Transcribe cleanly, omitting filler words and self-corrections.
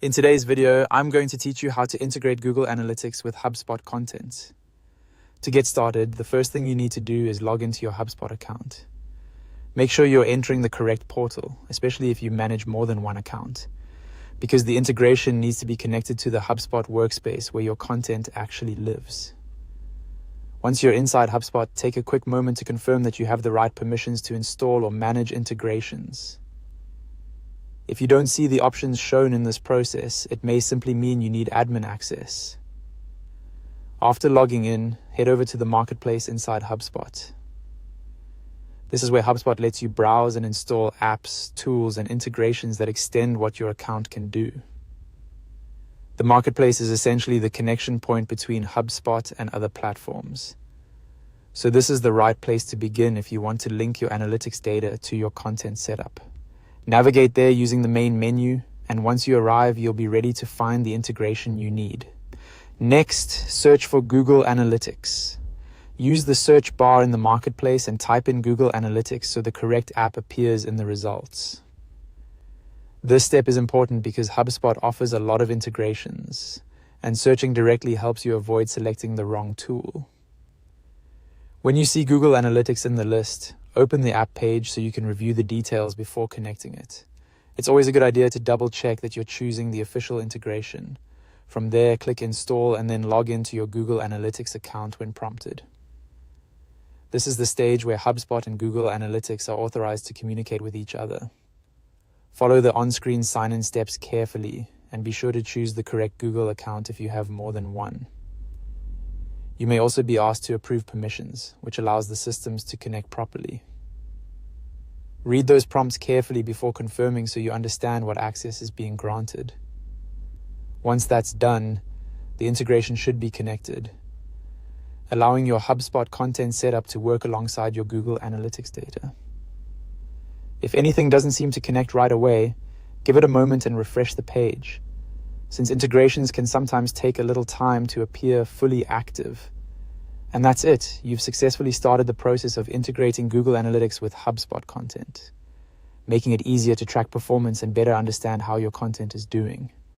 In today's video, I'm going to teach you how to integrate Google Analytics with HubSpot content. To get started, the first thing you need to do is log into your HubSpot account. Make sure you're entering the correct portal, especially if you manage more than one account, because the integration needs to be connected to the HubSpot workspace where your content actually lives. Once you're inside HubSpot, take a quick moment to confirm that you have the right permissions to install or manage integrations. If you don't see the options shown in this process, it may simply mean you need admin access. After logging in, head over to the marketplace inside HubSpot. This is where HubSpot lets you browse and install apps, tools, and integrations that extend what your account can do. The marketplace is essentially the connection point between HubSpot and other platforms. So this is the right place to begin if you want to link your analytics data to your content setup. Navigate there using the main menu, and once you arrive, you'll be ready to find the integration you need. Next, search for Google Analytics. Use the search bar in the marketplace and type in Google Analytics so the correct app appears in the results. This step is important because HubSpot offers a lot of integrations, and searching directly helps you avoid selecting the wrong tool. When you see Google Analytics in the list, open the app page so you can review the details before connecting it. It's always a good idea to double check that you're choosing the official integration. From there, click Install and then log into your Google Analytics account when prompted. This is the stage where HubSpot and Google Analytics are authorized to communicate with each other. Follow the on-screen sign-in steps carefully and be sure to choose the correct Google account if you have more than one. You may also be asked to approve permissions, which allows the systems to connect properly. Read those prompts carefully before confirming so you understand what access is being granted. Once that's done, the integration should be connected, allowing your HubSpot content setup to work alongside your Google Analytics data. If anything doesn't seem to connect right away, give it a moment and refresh the page, since integrations can sometimes take a little time to appear fully active. And that's it. You've successfully started the process of integrating Google Analytics with HubSpot content, making it easier to track performance and better understand how your content is doing.